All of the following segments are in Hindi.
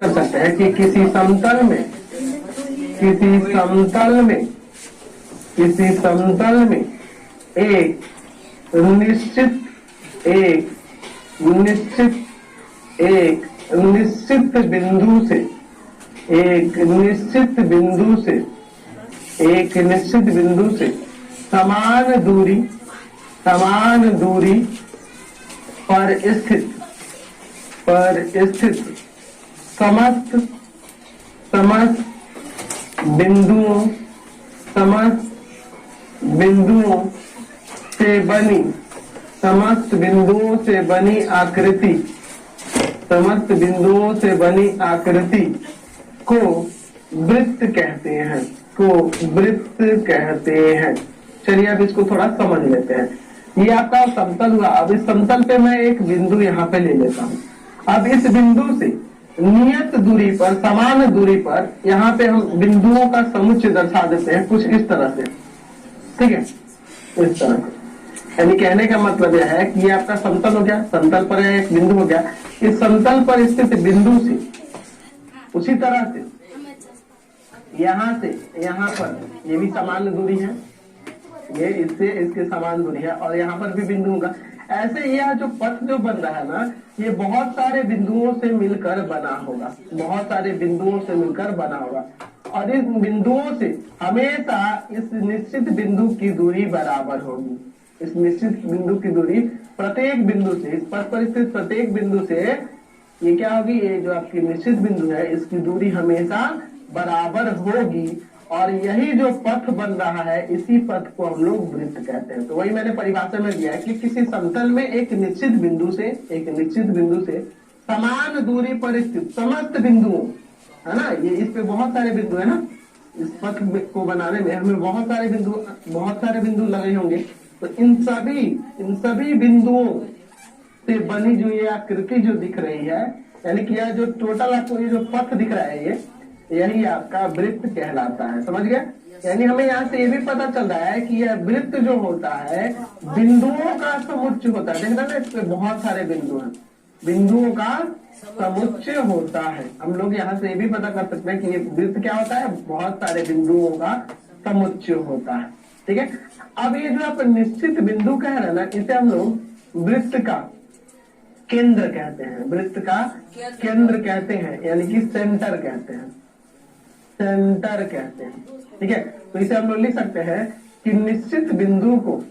कर सकते हैं कि किसी समतल में एक निश्चित बिंदु से समान दूरी पर स्थित समस्त बिंदुओं से बनी आकृति को वृत्त कहते हैं। चलिए अब इसको थोड़ा समझ लेते हैं। ये आपका समतल हुआ। अब इस समतल पे मैं एक बिंदु यहाँ पे ले लेता हूँ। अब इस बिंदु से नियत दूरी पर, समान दूरी पर, यहाँ पे हम बिंदुओं का समुच्चय दर्शा देते हैं कुछ इस तरह से। ठीक है, इस तरह से। यानी कहने का मतलब यह है कि ये आपका समतल हो गया, समतल पर एक बिंदु हो गया। इस समतल पर स्थित बिंदु से उसी तरह से यहाँ से यहाँ पर ये भी समान दूरी है, ये इससे इसके समान दूरी है, और यहाँ पर भी बिंदु होगा। ऐसे यह जो पथ जो बन रहा है ना, ये बहुत सारे बिंदुओं से मिलकर बना होगा, और इस बिंदुओं से हमेशा इस निश्चित बिंदु की दूरी बराबर होगी। इस निश्चित बिंदु की दूरी प्रत्येक बिंदु से, इस पथ पर स्थित प्रत्येक बिंदु से ये क्या होगी, ये जो आपकी निश्चित बिंदु है इसकी दूरी हमेशा बराबर होगी। और यही जो पथ बन रहा है, इसी पथ को हम लोग वृत्त कहते हैं। तो वही मैंने परिभाषा में दिया है कि किसी समतल में एक निश्चित बिंदु से समान दूरी पर स्थित समस्त बिंदुओं, है ना, ये इस पे बहुत सारे बिंदु है ना, इस पथ को बनाने में हमें बहुत सारे बिंदु लगे होंगे। तो इन सभी बिंदुओं से बनी जो ये आकृति जो दिख रही है, यानी कि यह जो टोटल आपको ये जो पथ दिख रहा है, यही आपका वृत्त कहलाता है। समझ गए? यानी हमें यहाँ से ये भी पता चल रहा है कि यह वृत्त जो होता है बिंदुओं का समुच्चय होता है। देख रहे हैं, इस पे बहुत सारे बिंदु हैं, बिंदुओं का समुच्चय होता है। हम लोग यहाँ से ये भी पता कर सकते हैं कि ये वृत्त क्या होता है, बहुत सारे बिंदुओं का समुच्चय होता है। ठीक है, अब ये जो आप निश्चित बिंदु कह रहे हैं ना, इसे हम लोग वृत्त का केंद्र कहते हैं, यानी कि सेंटर कहते हैं। ठीक है, तो इसे हम लोग लिख सकते हैं कि निश्चित बिंदु को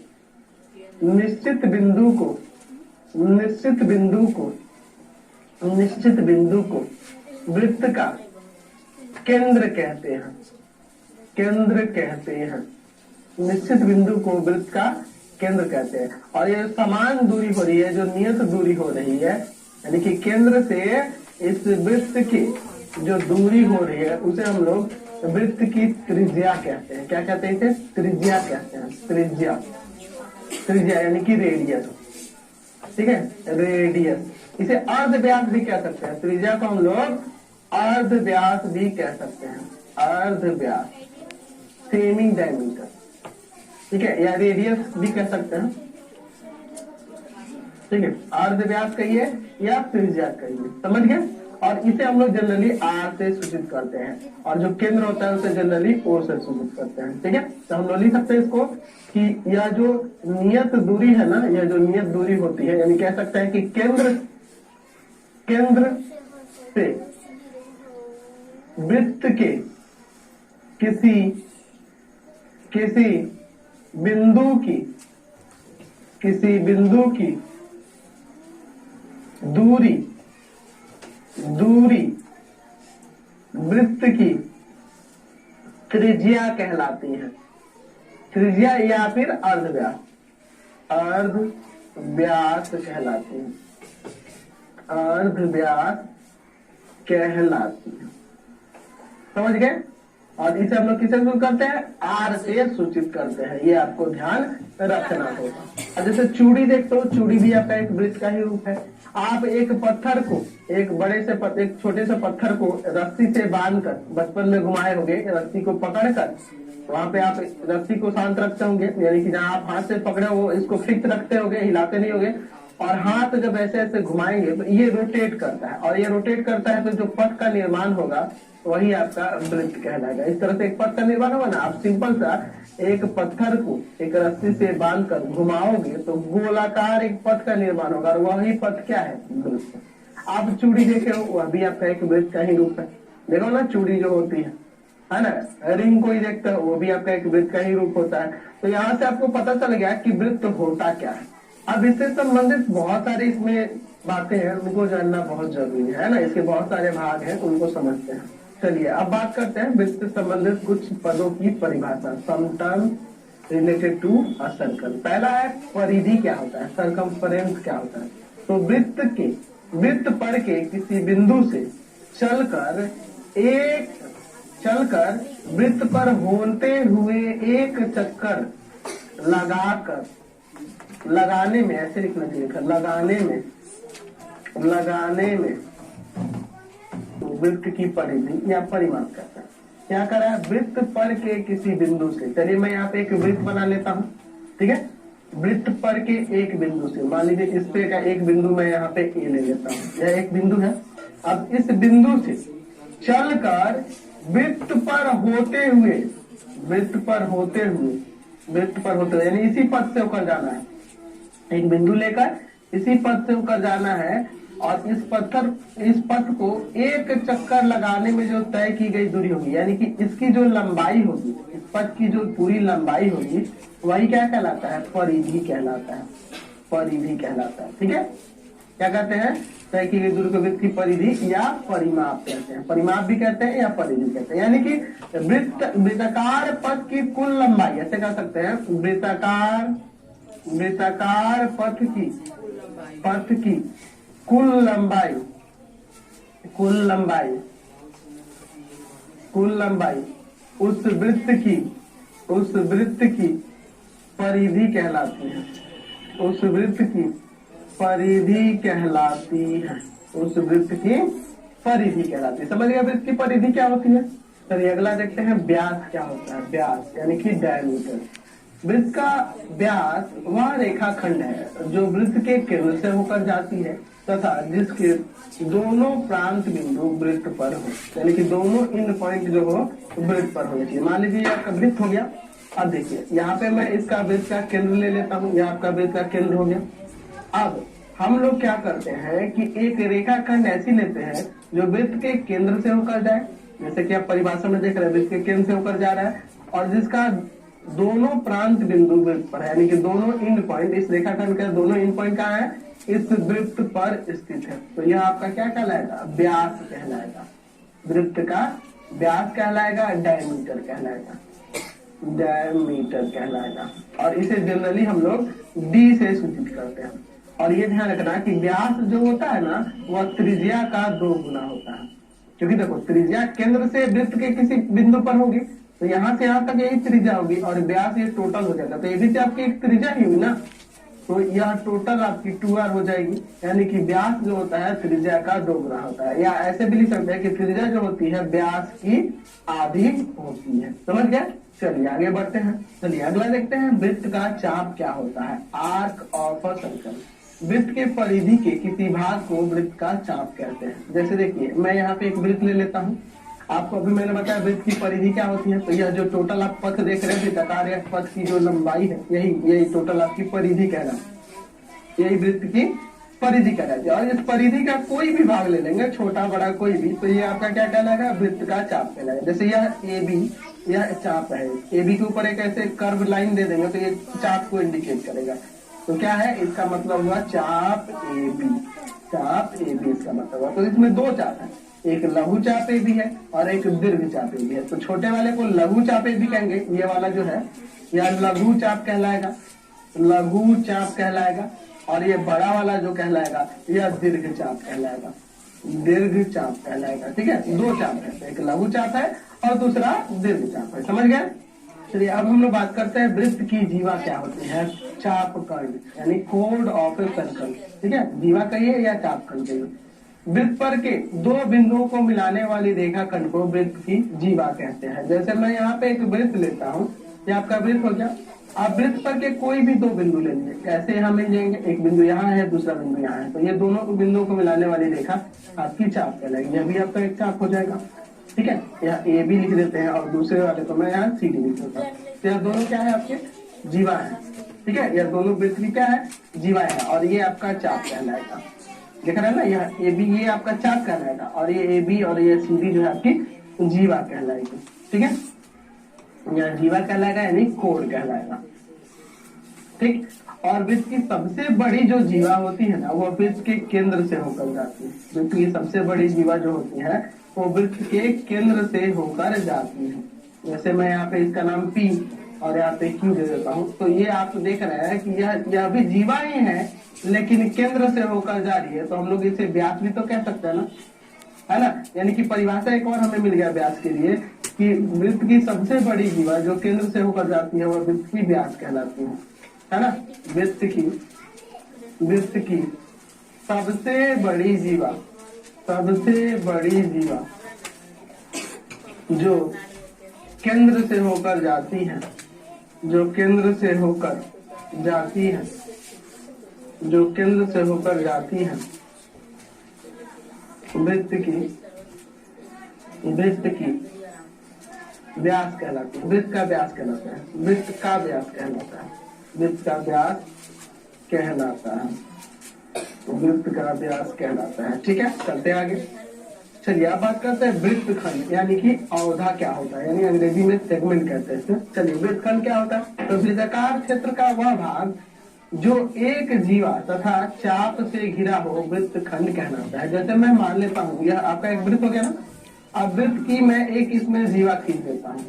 वृत्त का केंद्र कहते हैं। निश्चित बिंदु को वृत्त का केंद्र कहते हैं। और ये समान दूरी हो रही है, जो नियत दूरी हो रही है, यानी कि केंद्र से इस वृत्त की जो दूरी हो रही है, उसे हम लोग वृत्त की त्रिज्या कहते हैं। क्या कहते हैं इसे? त्रिज्या कहते हैं। त्रिज्या यानी कि रेडियस। ठीक है, रेडियस। इसे अर्ध व्यास भी कह सकते हैं। त्रिज्या को हम लोग अर्ध व्यास भी कह सकते हैं। अर्ध व्यास, सेमी डायमीटर। ठीक है, या रेडियस भी कह सकते हैं। ठीक है, अर्ध व्यास कहिए या त्रिज्या कहिए। समझ गए? और इसे हम लोग जनरली आर से सूचित करते हैं, और जो केंद्र होता है उसे जनरली ओ से सूचित करते हैं। ठीक है, तो हम लोग लिख सकते हैं इसको कि यह जो नियत दूरी है ना, यह जो नियत दूरी होती है, यानी कह सकते हैं कि केंद्र से वृत्त के किसी बिंदु की दूरी वृत्त की त्रिज्या कहलाती है। त्रिज्या या फिर अर्धव्यास कहलाती है। अर्धव्यास कहलाती है। समझ गए? और इसे हम लोग किसे सूचित करते हैं? आर से सूचित करते हैं। ये आपको ध्यान रखना होगा। अब जैसे चूड़ी देखते हो, चूड़ी भी आपका एक वृत्त का ही रूप है। आप एक पत्थर को, एक छोटे से पत्थर को रस्सी से बांधकर बचपन में घुमाए होंगे, रस्सी को पकड़कर वहां पे आप रस्सी को शांत रखते होंगे, यानी कि जहाँ आप हाथ से पकड़े हो इसको फिक्स रखते होंगे, हिलाते नहीं होंगे। और हाथ जब ऐसे ऐसे घुमाएंगे तो ये रोटेट करता है, और ये रोटेट करता है तो जो पथ का निर्माण होगा वही आपका वृत्त कहलाएगा। इस तरह से एक पथ का निर्माण होगा ना। आप सिंपल सा एक पत्थर को एक रस्सी से बांधकर घुमाओगे तो गोलाकार एक पथ का निर्माण होगा, और वही पथ क्या है? वृत्त। आप चूड़ी देखे हो, वह भी आपका एक वृत्त का ही रूप है। देखो ना, चूड़ी जो होती है ना, रिंग कोई देखता है वो भी आपका एक वृत्त का ही रूप होता है। तो यहाँ से आपको पता चल गया कि वृत्त होता क्या है। अब इससे संबंधित बहुत सारे इसमें बातें हैं, उनको जानना बहुत जरूरी है ना। इसके बहुत सारे भाग हैं, उनको समझते हैं। चलिए अब बात करते हैं वृत्त से संबंधित कुछ पदों की परिभाषा। Some term related to a circle. पहला है परिधि क्या होता है, सरकमफरेंस क्या होता है। तो वृत्त पर के किसी बिंदु से चलकर वृत्त पर होते हुए एक चक्कर लगाने में, ऐसे लिखना चाहिए, लगाने में तो वृत्त की परिधि या परिमाप करता है। क्या करा है? वृत्त पर के किसी बिंदु से। चलिए मैं यहाँ पे एक वृत्त बना लेता हूँ, ठीक है। वृत्त पर के एक बिंदु से, मान लीजिए इस पे का एक बिंदु मैं यहाँ पे ए ले लेता हूँ, यह एक बिंदु है। अब इस बिंदु से चलकर वृत्त पर होते हुए यानी इसी पथ से होकर जाना है। एक बिंदु लेकर इसी पथ से होकर जाना है, और इस पथ को एक चक्कर लगाने में जो तय की गई दूरी होगी, यानी कि इसकी जो लंबाई होगी, इस पथ की जो पूरी लंबाई होगी, वही क्या कहलाता है? परिधि कहलाता है। ठीक है, क्या कहते हैं? तय की गई दूरी को वृत्त की परिधि या परिमाप कहते हैं। परिमाप भी कहते हैं या परिधि कहते हैं। यानी कि वृत्ताकार पथ की कुल लंबाई, ऐसे कह सकते हैं, वृत्ताकार पथ की कुल लंबाई उस वृत्त की परिधि कहलाती है। समझ गया वृत्त की परिधि क्या होती है। चलिए अगला देखते हैं व्यास क्या होता है। व्यास यानी कि डायमीटर। वृत्त का व्यास वह रेखाखंड है जो वृत्त के केंद्र से होकर जाती है तथा जिसके दोनों प्रांत बिंदु वृत्त पर हो, यानी कि दोनों इन पॉइंट जो हो वृत्त पर होने चाहिए। मान लीजिए आपका वृत्त हो गया। अब देखिए यहाँ पे मैं इसका वृत्त का केंद्र ले लेता हूँ, यह आपका वृत्त का केंद्र हो गया। अब हम लोग क्या करते हैं कि एक रेखाखंड ऐसी लेते हैं जो वृत्त के केंद्र से होकर जाए, जैसे कि आप परिभाषा में देख रहे हैं वृत्त के केंद्र से होकर जा रहा है, और जिसका दोनों प्रांत बिंदु वृत्त पर है, यानी कि दोनों इन पॉइंट, इस रेखाखंड का दोनों इन पॉइंट कहाँ है? इस वृत्त पर स्थित है। तो यह आपका क्या कहलाएगा? व्यास कहलाएगा। वृत्त का व्यास कहलाएगा, डायमीटर कहलाएगा। और इसे जनरली हम लोग डी से सूचित करते हैं। और ये ध्यान रखना कि व्यास जो होता है ना, वह त्रिज्या का 2 गुना होता है। क्योंकि देखो त्रिज्या केंद्र से वृत्त के किसी बिंदु पर होगी, तो यहाँ से यहाँ तक यही त्रिज्या होगी, और व्यास ये टोटल हो जाएगा। तो ये भी आपकी एक त्रिज्या ही हुई ना, तो यह टोटल आपकी 2r हो जाएगी। यानी कि व्यास जो होता है त्रिज्या का 2 गुना होता है। या ऐसे भी लिख सकते हैं कि त्रिज्या जो होती है व्यास की आधी होती है। समझ गए? चलिए आगे बढ़ते हैं। चलिए अगला देखते हैं वृत्त का चाप क्या होता है। Arc of a circle. वृत्त के परिधि के किसी भाग को वृत्त का चाप कहते हैं। जैसे देखिए मैं यहाँ पे एक वृत्त ले लेता हूँ। आपको अभी मैंने बताया वृत्त की परिधि क्या होती है। तो यह जो टोटल आप पथ देख रहे हैं वृत्ताकार या पथ की जो लंबाई है, यही टोटल आपकी परिधि कहलाती है। यही वृत्त की परिधि कहलाती है। और इस परिधि का कोई भी भाग ले लेंगे, छोटा बड़ा कोई भी, तो ये आपका क्या कहलाएगा? वृत्त का चाप कहलाएगा। जैसे यह AB, यह चाप है। AB के ऊपर एक ऐसे कर्व लाइन दे देंगे तो ये चाप को इंडिकेट करेगा। तो क्या है इसका मतलब हुआ? चाप AB इसका मतलब हुआ। तो इसमें 2 चाप है, एक लघु चाप AB है और एक दीर्घ चाप AB है। तो छोटे वाले को लघु चाप AB कहेंगे, ये वाला जो है यह लघु चाप कहलाएगा। और ये बड़ा वाला जो कहलाएगा यह दीर्घ चाप कहलाएगा। ठीक है, 2 चाप है, एक लघु चाप है और दूसरा दीर्घ चाप है। समझ गए? चलिए अब हम लोग बात करते हैं वृत्त की जीवा क्या होती है। चाप खंड यानी कोड ऑफ ए सर्कल। ठीक है, जीवा कहिए या चाप खंड कहिए। वृत्त पर के 2 बिंदुओं को मिलाने वाली रेखा खंड को वृत्त की जीवा कहते हैं। जैसे मैं यहाँ पे एक वृत्त लेता हूँ, ये आपका वृत्त हो गया। आप वृत्त पर के कोई भी दो बिंदु ले लीजिए, कैसे यहाँ मिल जाएंगे, एक बिंदु यहाँ है, दूसरा बिंदु यहाँ है, तो ये दोनों बिंदुओं को मिलाने वाली रेखा आपकी चाप कहलाएगी। यह भी आपका एक चाप हो जाएगा। ठीक है, यहाँ ए बी लिख देते हैं और दूसरे वाले को मैं यहाँ सी डी लिख देता हूँ। तो यह दोनों क्या है, आपके जीवा है। ठीक है, यह दोनों वृत्त की क्या है, जीवा है, और ये आपका चाप कहलाएगा। देख रहे हैं ना, यह ए बी ये आपका चाप कहलाएगा, और ये ए बी और ये सी डी जो है आपकी जीवा कहलाएगी। ठीक है, यह जीवा कहलाएगा यानी कोण कहलाएगा। ठीक, और वृत्त की सबसे बड़ी जो जीवा होती है ना, वो वृत्त के केंद्र से होकर जाती है। वृत्त की सबसे बड़ी जीवा जो होती है वो वृत्त के केंद्र से होकर जाती है। जैसे मैं यहाँ पे इसका नाम P और यहाँ पे Q दे देता हूँ, तो ये आप देख रहे हैं कि यह भी जीवा ही है, लेकिन केंद्र से होकर जा रही है, तो हम लोग इसे व्यास भी तो कह सकते हैं ना, है ना। यानी कि परिभाषा एक और हमें मिल गया व्यास के लिए कि वृत्त की सबसे बड़ी जीवा जो केंद्र से होकर जाती है वह वृत्त की व्यास कहलाती है ना। वृत्त की सबसे बड़ी जीवा जो केंद्र से होकर जाती है, वृत्त की व्यास कहलाती है। वृत्त का व्यास कहलाता है। ठीक है, चलते हैं आगे। चलिए अब बात करते हैं वृत्तखंड, यानी कि औधा क्या होता है, यानी अंग्रेजी में सेगमेंट कहते हैं इसे। चलिए, वृत्तखंड क्या होता है, तो वृत्ताकार क्षेत्र का वह भाग जो एक जीवा तथा चाप से घिरा हो वृत्तखंड कहलाता है। जैसे मैं मान लेता हूँ यह आपका एक वृत्त हो गया ना, अब वृत्त की मैं एक इसमें जीवा खींच देता हूँ,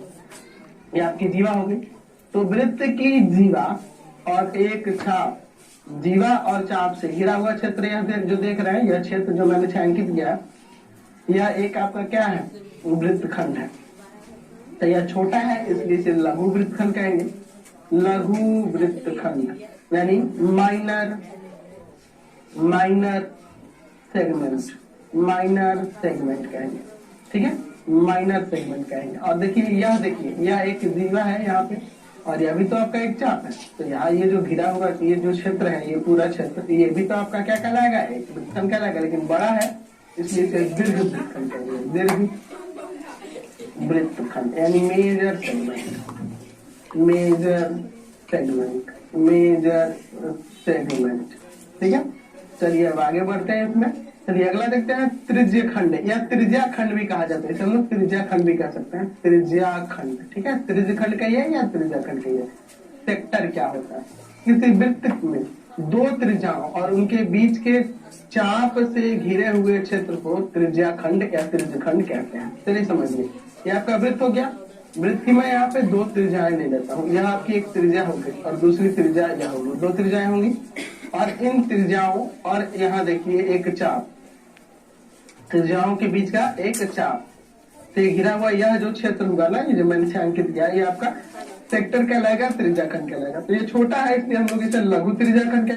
ये आपकी जीवा होगी। तो वृत्त की जीवा और एक चाप, जीवा और चाप से घिरा हुआ क्षेत्र यह जो देख रहे हैं, यह क्षेत्र जो मैंने छायांकित किया, यह एक आपका क्या है, वृत्तखंड है। तो यह छोटा है इसलिए इसे लघु वृत्तखंड कहेंगे। लघु वृत्तखंड यानी माइनर सेगमेंट कहेंगे। ठीक है, माइनर सेगमेंट कहेंगे। और देखिए यह एक जीवा है यहाँ पे, और यह भी तो आपका एक चाप है। तो यहाँ ये जो घिरा हुआ ये जो क्षेत्र है, ये पूरा क्षेत्र, ये भी तो आपका क्या कहलाएगा, एक वृत्तखंड कहलाएगा, लेकिन बड़ा है इसलिए इसे दीर्घ वृत्तखंड कहेंगे। दीर्घ वृत्तखंड यानी मेजर सेगमेंट। ठीक है, चलिए अब आगे बढ़ते हैं इसमें। चलिए अगला देखते हैं त्रिज्य खंड, या त्रिज्या खंड भी कहा जाता है, इसे हम लोग त्रिज्या खंड भी कह सकते हैं, त्रिज्या खंड। ठीक है, त्रिज्य खंड कहिए या त्रिज्या खंड कहिए। सेक्टर क्या होता है, किसी वृत्त में दो त्रिज्याओं और उनके बीच के चाप से घिरे हुए क्षेत्र को त्रिज्या खंड या त्रिज्य खंड कहते हैं। चलिए समझिए, ये आपका वृत्त हो गया। वृत्त की मैं यहाँ पे दो त्रिज्याएं ले लेता हूँ, यह आपकी एक त्रिज्या होगी और दूसरी त्रिज्या यह होगी, दो त्रिज्याएं होंगी, और इन त्रिज्याओं और यहाँ देखिए एक चाप, त्रिज्याओं के बीच का एक चाप से घिरा हुआ यह जो क्षेत्र होगा ना, ये जो मैंने छायांकित किया, ये आपका सेक्टर कहलाएगा, त्रिज्या खंड कहलाएगा। तो ये छोटा है इसलिए हम लोग इसे लघु त्रिज्या खंड